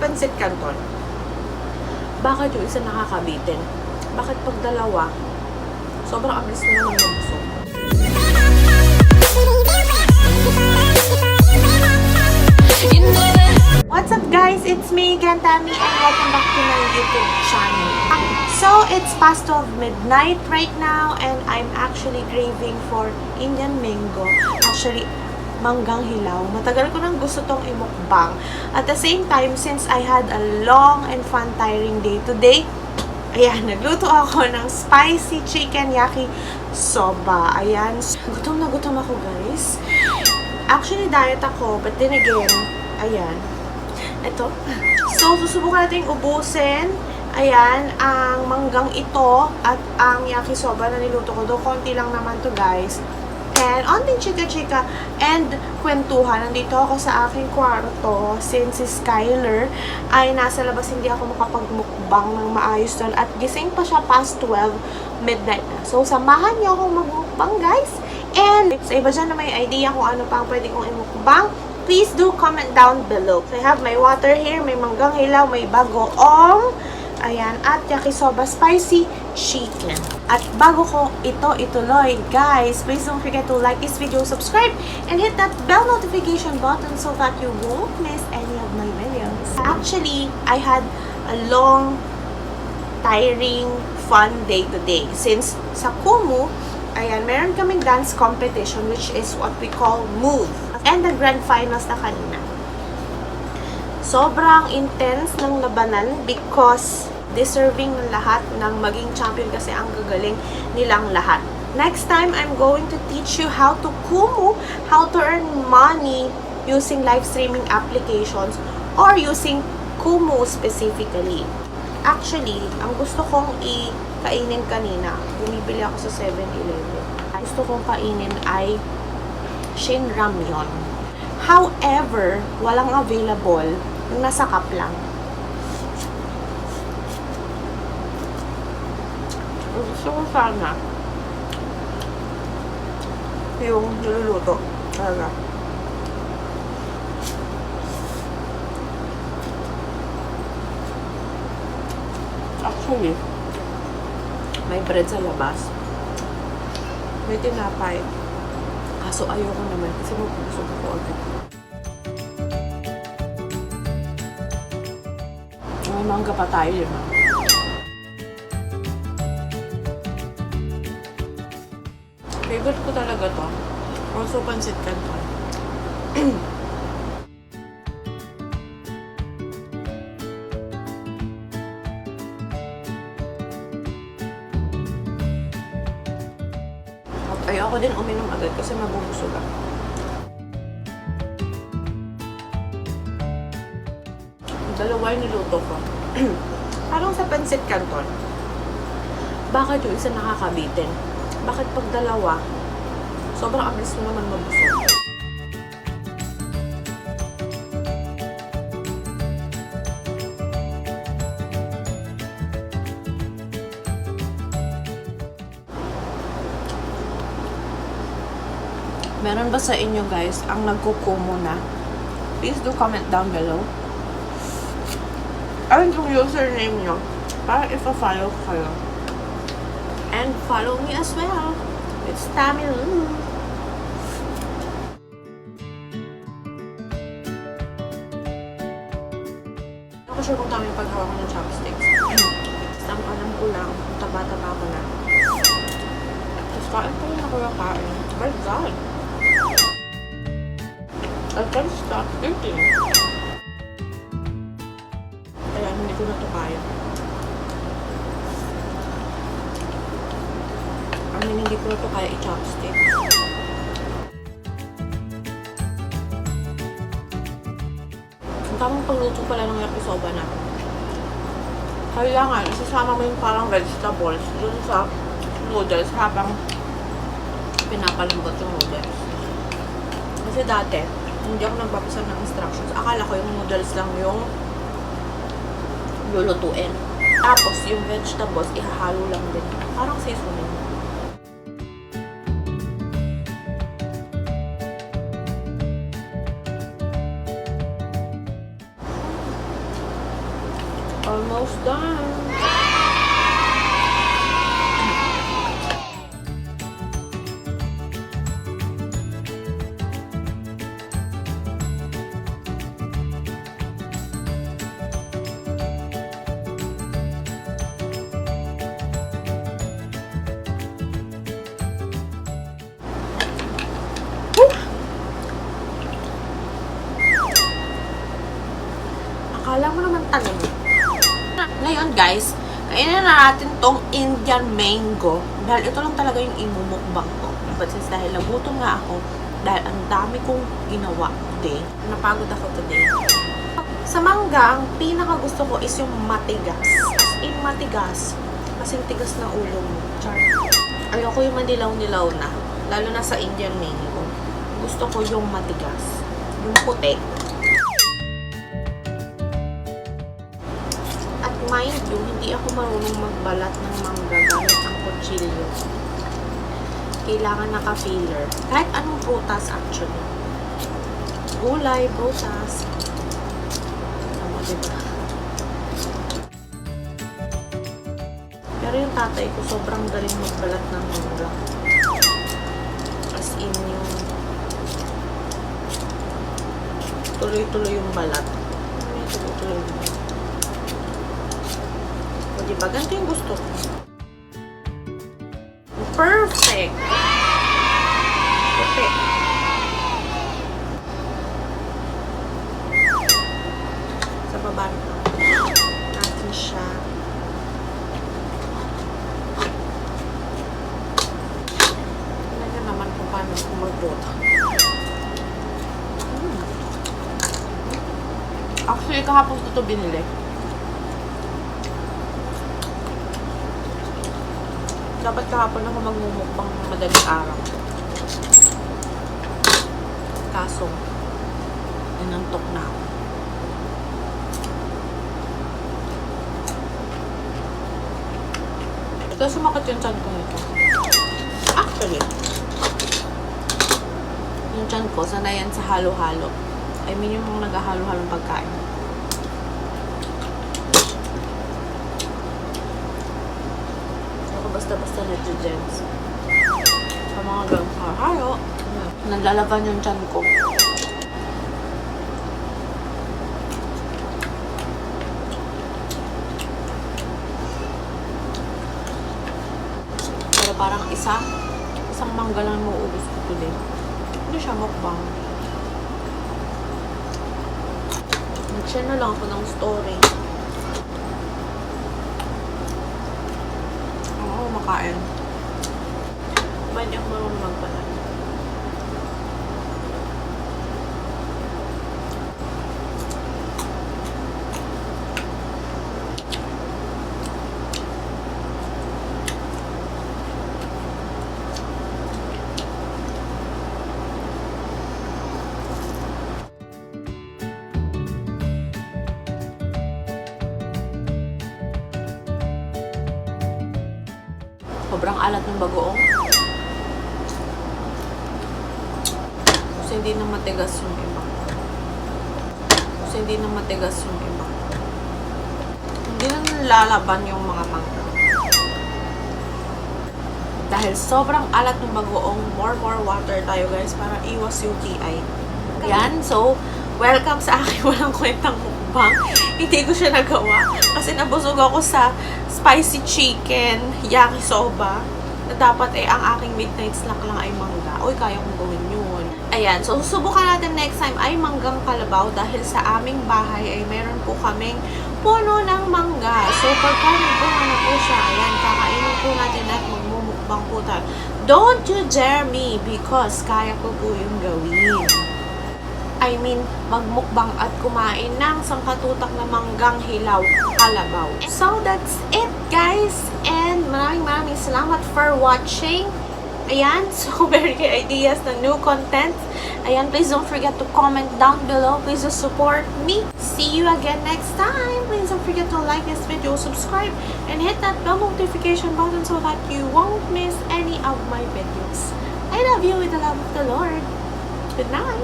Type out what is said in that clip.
pancit canton, bakit yung isa nakakabitin? Bakit pag dalawa, sobrang abilis na naman mabusog? What's up guys? It's me again, Tammy, and welcome back to my YouTube channel. So, it's past 12 midnight right now, and I'm actually craving for Indian mango. Actually, manggang hilaw. Matagal ko nang gusto tong i-mukbang. At the same time, since I had a long and fun, tiring day today, ayan, nagluto ako ng spicy chicken yaki soba. Ayan, gutom na gutom ako guys. Actually, diet ako, but then again, ayan, ito. So, susubukan natin ubusin. Ayan, ang manggang ito at ang yakisoba na niluto ko. Doon, konti lang naman to guys. And, onting chika-chika and kwentuhan. Nandito ako sa aking kwarto since si Skyler ay nasa labas, hindi ako makapagmukbang ng maayos doon. At gising pa siya past 12 midnight na. So, samahan niyo akong magmukbang guys. And, sa iba dyan na may idea kung ano pa ang pwede kong imukbang, please do comment down below. So, I have my water here, may manggang hilaw, may bagoong, ayan, at yakisoba spicy chicken. At bago ko ito ituloy, guys, please don't forget to like this video, subscribe, and hit that bell notification button so that you won't miss any of my videos. Actually, I had a long, tiring, fun day today. Since sa Kumu, ayan, meron kaming dance competition which is what we call Move. And the grand finals na kanina. Sobrang intense ng labanan because deserving ng lahat ng maging champion kasi ang gagaling nilang lahat. Next time, I'm going to teach you how to Kumu, how to earn money using live streaming applications or using Kumu specifically. Actually, ang gusto kong kainin kanina, bumibili ako sa 7-Eleven. Gusto kong kainin ay Shin Ramyeon. However, walang available yung nasa cup lang. Gusto ko sana yung niluluto. Talaga. Actually, may bread sa labas. May tinapay. Kaso ayoko naman kasi mabusog ako agad. May mangga pa tayo yun. Favorite ko talaga to. Also pancit canton. Ayoko din uminom agad kasi mabubusog ako. Dalawa yung niluto ko. Parang sa pancit canton. Bakit yung isa nakakabitin? Bakit pag dalawa, sobrang abilis na naman mabusog? Meron ba sa inyo guys ang nagkukumo na? Please do comment down below. Ano yung username nyo? Para ipa-follow ko kayo. And follow me as well. It's Tammy. Ako sure kung tama yung paghawak ko ng chopsticks. Basta ang alam ko lang, taba-taba ko na. Tapos kain pa rin ako yung kain. My God! I can't stop eating. Kaya hindi ko na ito kaya. I mean, hindi ko na ito kaya i-chopstick. Ang tamang pagluto pala ng yakisoba natin. Kailangan, isasama mo yung parang vegetables dun sa noodles habang pinapalambot yung noodles. Kasi dati, hindi ako nagbabasa ng instructions. Akala ko yung noodles lang yung lulutuin. Tapos, yung vegetables, ihahalo lang din. Parang seasoning. Almost done. Akala mo naman talaga. Ngayon guys, kainin na natin tong Indian mango. Dahil ito lang talaga yung imumukbang ko. But since dahil nagutom nga ako, dahil ang dami kong ginawa today, napagod ako today. Sa mangga, ang pinaka gusto ko is yung matigas. As in matigas. Kasing tigas na ulo mo. Char. Ayoko yung madilaw-nilaw na. Lalo na sa Indian mango. Gusto ko yung matigas. Yung puti. Mind you, hindi ako marunong magbalat ng mangga gamit ang kutsilyo. Kailangan naka-filler. Kahit anong prutas actually. Gulay, prutas. Ano, diba? Pero yung tatay ko, sobrang galing magbalat ng mangga. As in yung tuloy-tuloy yung balat. Tuloy-tuloy yung balat. Diba? Ganito yung gusto ko. Perfect! Perfect. Sa baba natin siya. Tignan nyo naman kung paano kumagbuta. Actually, kahapon ko ito binili. Dapat kahapon ako magmumukbang ng madaling araw. Kaso, inantok na ako. Ito sumakit yung tiyan ko nito. Actually, yung tiyan ko, sanay yan sa halo-halo. I mean, yung mga naghahalo-halong pagkain. Basta-basta netigens. Sa mga ganang halo, nalalaban yung tiyan ko. Pero parang isang mangga lang mauubos ko today. Hindi siya mukbang. Nag-share na lang ako ng story. Makain. Ba't yung marunong magbalat? Sobrang alat ng bagoong. Kasi hindi na matigas yung iba. Hindi na nalalaban yung mga mangga. Dahil sobrang alat ng bagoong, more water tayo guys para iwas UTI. Yan, so welcome sa aking walang kwentang mukbang. Hindi ko siya nagawa kasi nabusog ako sa spicy chicken, yakisoba, na dapat ang aking midnight snack lang ay mangga. Uy, kaya kong gawin yun. Ayan, so susubukan natin next time ay manggang kalabaw dahil sa aming bahay ay meron po kaming puno ng mangga. So, pagka nagbunga na po siya, ayan, kakainin po natin at magmumukbang po tayo. Don't you dare me because kaya ko po yung gawin. I mean, magmukbang at kumain ng sangkatutak na manggang hilaw kalabaw. So, that's it, guys. And maraming salamat for watching. Ayan, so very good ideas na new content. Ayan, please don't forget to comment down below. Please just support me. See you again next time. Please don't forget to like this video, subscribe, and hit that bell notification button so that you won't miss any of my videos. I love you with the love of the Lord. Good night.